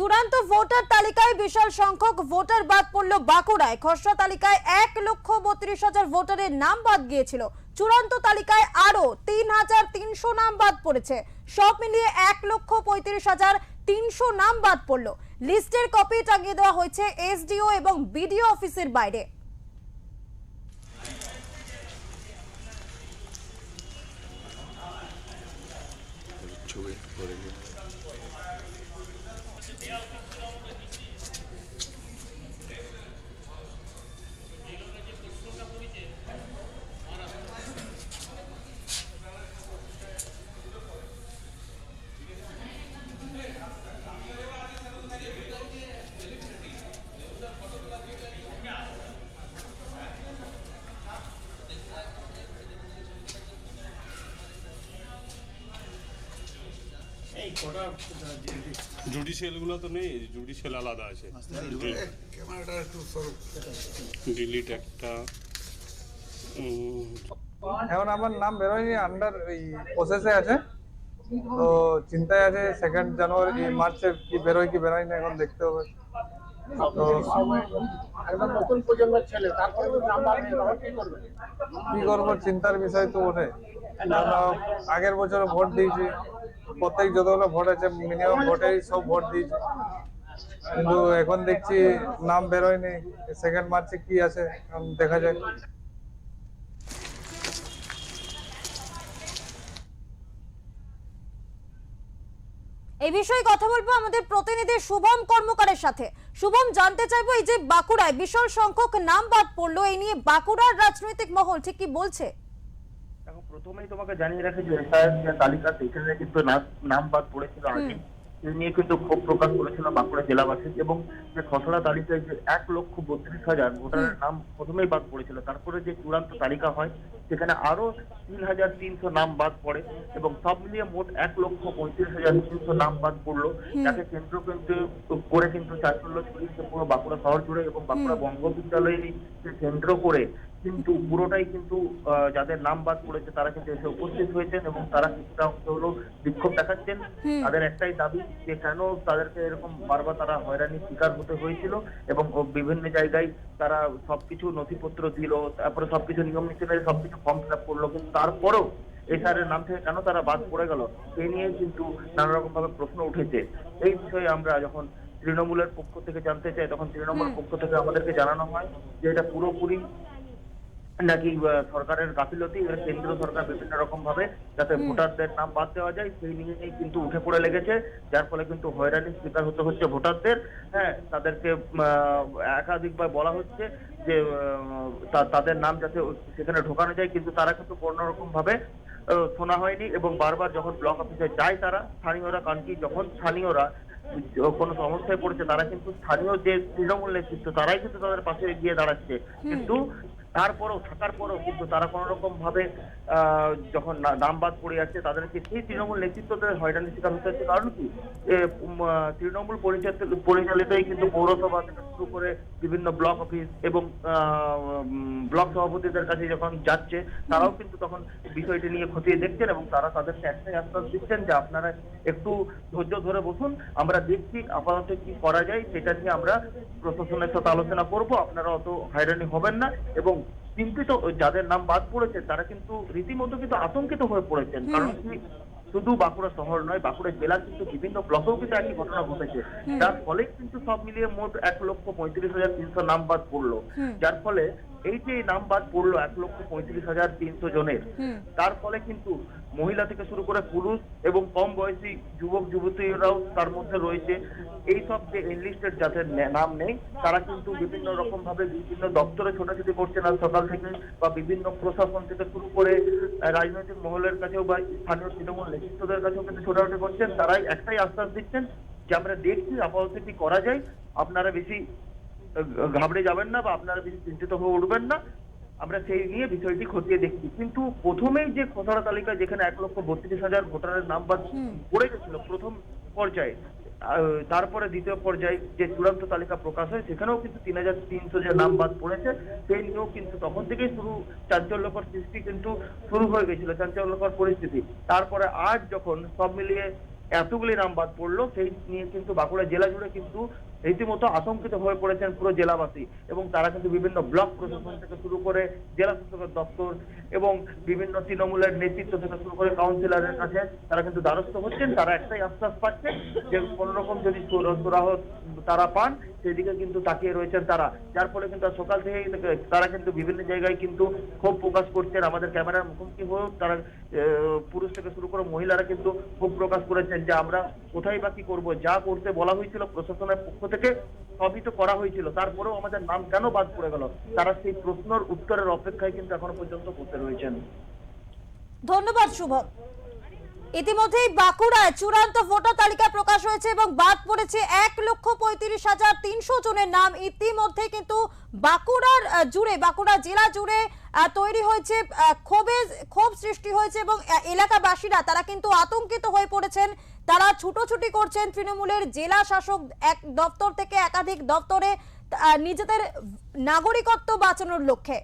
চূড়ান্ত ভোটার তালিকায় বিশাল সংখ্যক ভোটার বাদ পড়ল বাঁকুড়ায়। খসড়া তালিকায় 1,32,000 ভোটারের নাম বাদ গিয়েছিল। চূড়ান্ত তালিকায় আরো 3,300 নাম বাদ পড়েছে। সব মিলিয়ে 1,35,300 নাম বাদ পড়ল। লিস্টের কপি টাঙিয়ে দেওয়া হয়েছে এসডিও এবং বিডিও অফিসের বাইরে। জুডিশিয়াল গুলো তো নেই, জুডিশিয়াল আলাদা আছে। ডিলিট একটা এখন আমার নাম বেরোয়নি, আন্ডার প্রসেসে আছে, তো চিন্তায় আছে 2 জানুয়ারি মার্চে কি বেরোয় কি বেরোয় না, এখন দেখতে হবে। তো নতুন প্রজন্মের ছেলে, তারপরে কি করবো, চিন্তার বিষয় তো ওঠে। আগের বছর ভোট দিয়েছি, প্রত্যেক যতগুলো ভোট আছে মিনিমাম ভোটেই সব ভোট দিয়েছি, কিন্তু এখন দেখছি নাম বেরোয়নি। 2 মার্চে কি আছে এখন দেখা যায়। এই বিষয়ে কথা বলবো আমাদের প্রতিনিধি শুভম কর্মকারের সাথে। শুভম, জানতে চাইবো এই যে বাঁকুড়ায় বিশাল সংখ্যক নাম বাদ পড়লো, এই নিয়ে বাঁকুড়ার রাজনৈতিক মহল ঠিক কি বলছে? দেখো, প্রথমেই তোমাকে জানিয়ে রাখি যে এসআইআর যে তালিকা সেখানে কিন্তু নাম বাদ পড়েছিল আগে, এই নিয়ে কিন্তু ক্ষোভ প্রকাশ করেছিল বাঁকুড়া জেলাবাসী। এবং যে খসড়া তালিকায় যে 1,32,000 ভোটারের নাম প্রথমেই বাদ পড়েছিল, তারপরে যে চূড়ান্ত তালিকা হয় সেখানে আরো 3,300 নাম বাদ পড়ে এবং সব মিলিয়ে মোট 1,35,300 নাম বাদ পড়লো, যাকে কেন্দ্র কিন্তু করে কিন্তু চাঞ্চল্য ছড়িয়েছে পুরো বাঁকুড়া শহর জুড়ে। এবং বাঁকুড়া বঙ্গ বিদ্যালয়ে কেন্দ্র করে কিন্তু পুরোটাই কিন্তু যাদের নাম বাদ পড়েছে তারা কিন্তু এসে উপস্থিত হয়েছেন এবং তারা কিছুটা অংশ হলেও বিক্ষোভ দেখাচ্ছেন। তাদের একটাই দাবি যে কেন তাদেরকে এরকম বারবার তারা হয়রানির শিকার হতে হয়েছিল এবং বিভিন্ন জায়গায় তারা সবকিছু নথিপত্র দিল, তারপরে সবকিছু নিয়ম নীতি মেনে সবকিছু ফর্ম ফিল আপ করলো, কিন্তু তারপরেও এসআরের নাম থেকে কেন তারা বাদ পড়ে গেল সেই নিয়ে কিন্তু নানা রকম ভাবে প্রশ্ন উঠেছে। এই বিষয়ে আমরা যখন তৃণমূলের পক্ষ থেকে জানতে চাই, তখন তৃণমূলের পক্ষ থেকে আমাদেরকে জানানো হয় যে এটা পুরোপুরি নাকি সরকারের গাফিলতি, কেন্দ্রীয় সরকার বিভিন্ন রকম ভাবে যাতে ভোটারদের নাম বাদ দেওয়া যায় সেই নিয়েই কিন্তু উঠে পড়ে লেগেছে, যার ফলে কিন্তু হয়রানির শিকার হতে হচ্ছে ভোটারদের। হ্যাঁ, তাদেরকে একাধিকবার বলা হচ্ছে যে তাদের নাম যাতে সেখানে ঢোকানো যায়, কিন্তু তারা কিন্তু কোনো রকম ভাবে শোনা হয়নি। এবং বারবার যখন ব্লক অফিসে যায় তারা স্থানীয়রা, কারণ কি যখন স্থানীয়রা কোনো সমস্যায় পড়েছে তারা কিন্তু স্থানীয় যে তৃণমূল নেতৃত্ব তারাই কিন্তু তাদের পাশে গিয়ে দাঁড়াচ্ছে, কিন্তু তারপরেও থাকার পরেও কিন্তু তারা কোন রকম ভাবে যখন নাম বাদ পড়ে যাচ্ছে তাদেরকে সেই তৃণমূল নেতৃত্বদের হয়রানির শিকার হতে হচ্ছে। কারণ কি তৃণমূল পরিচালিতই কিন্তু পৌরসভা থেকে শুরু করে বিভিন্ন ব্লক অফিস এবং ব্লক সভাপতিদের কাছে যখন যাচ্ছে তারাও কিন্তু তখন বিষয়টি নিয়ে খতিয়ে দেখছেন এবং তারা তাদেরকে একটাই আশ্বাস দিচ্ছেন যে আপনারা একটু ধৈর্য ধরে বসুন, আমরা দেখছি আপাতত কি করা যায় সেটা নিয়ে আমরা প্রশাসনের সাথে আলোচনা করব, আপনারা অত হয়রানি হবেন না। এবং চিন্তিত যাদের নাম বাদ পড়েছে তারা কিন্তু রীতিমতো কিন্তু আতঙ্কিত হয়ে পড়েছেন, কারণ কি শুধু বাঁকুড়া শহর নয়, বাঁকুড়া জেলার কিন্তু বিভিন্ন ব্লকেও কিন্তু একই ঘটনা ঘটেছে, যার ফলে কিন্তু সব মিলিয়ে মোট 1,35,300 নাম বাদ পড়লো। যার ফলে এই যে নাম বাদ পড়লো 1,35,300 জনের, তার ফলে কিন্তু মহিলা থেকে শুরু করে পুরুষ এবং কম বয়সী যুবক যুবতীরাও তার মধ্যে রয়েছে। এই সব যে এনলিস্টেড যাদের নাম নেই তারা কিন্তু বিভিন্ন রকম ভাবে বিভিন্ন দপ্তরে ছোটাছুটি করছেন আজ সকাল থেকে, বা বিভিন্ন প্রশাসন থেকে শুরু করে রাজনৈতিক মহলের কাছেও বা স্থানীয় তৃণমূল নেতৃত্বদের কাছেও কিন্তু ছোটাছুটি করছেন। তারাই একটাই আশ্বাস দিচ্ছেন যে আমরা দেখছি আপাতত কি করা যায়, আপনারা বেশি ঘাবড়ে যাবেন না বা আপনারা বেশি চিন্তিত হয়ে উঠবেন না, আমরা সেই নিয়ে বিষয়টি খতিয়ে দেখছি। কিন্তু প্রথমেই যে খসড়া তালিকা যেখানে 1,32,000 ভোটারের নাম বাদ পড়ে গেছিল প্রথম পর্যায়ে, তারপরে দ্বিতীয় পর্যায়ে যে চূড়ান্ত তালিকা প্রকাশ হয় সেখানেও কিন্তু 3,300 যে নাম বাদ পড়েছে সেই নিয়েও কিন্তু তখন থেকেই চাঞ্চল্যকর সৃষ্টি কিন্তু শুরু হয়ে গেছিল, চাঞ্চল্যকর পরিস্থিতি। তারপরে আজ যখন সব মিলিয়ে এতগুলি নাম বাদ পড়লো, সেই নিয়ে কিন্তু বাঁকুড়া জেলা জুড়ে কিন্তু রীতিমতো আতঙ্কিত হয়ে পড়েছেন পুরো জেলাবাসী, এবং তারা কিন্তু বিভিন্ন ব্লক প্রশাসন থেকে শুরু করে জেলা শাসকের দপ্তর এবং বিভিন্ন তৃণমূলের নেতৃত্ব থেকে শুরু করে কাউন্সিলরের কাছে তারা কিন্তু দ্বারস্থ হচ্ছেন। তারা একটাই আশ্বাস পাচ্ছেন যে কোনো রকম যদি সুরাহ তারা পান সেদিকে কিন্তু তাকিয়ে রয়েছেন তারা, যার ফলে কিন্তু সকাল থেকেই তারা কিন্তু বিভিন্ন জায়গায় কিন্তু ক্ষোভ প্রকাশ করছেন। আমাদের ক্যামেরার মুখোমুখি হয়েও তারা পুরুষ থেকে শুরু করে মহিলারা কিন্তু ক্ষোভ প্রকাশ করেছেন যে আমরা কোথায় বা কি করবো, যা করতে বলা হয়েছিল প্রশাসনের পক্ষ থেকে সবই তো করা হয়েছিল, তারপরেও আমাদের নাম কেন বাদ পড়ে গেল, তারা সেই প্রশ্নের উত্তরের অপেক্ষায় কিন্তু এখনো পর্যন্ত বসে রয়েছেন। ধন্যবাদ শুভম। ইতিমধ্যেই বাঁকুড়ায় চূড়ান্ত ভোটার তালিকা প্রকাশ হয়েছে এবং বাদ পড়েছে 1,35,300 জনের নাম। ইতিমধ্যে কিন্তু বাঁকুড়ার জুড়ে, বাঁকুড়া জেলা জুড়ে তৈরি হয়েছে ক্ষোভ সৃষ্টি হয়েছে এবং এলাকাবাসীরা তারা কিন্তু আতঙ্কিত হয়ে পড়েছেন। তারা ছুটোছুটি করছেন তৃণমূলের জেলা শাসক এক দপ্তর থেকে একাধিক দপ্তরে নিজেদের নাগরিকত্ব বাঁচানোর লক্ষ্যে।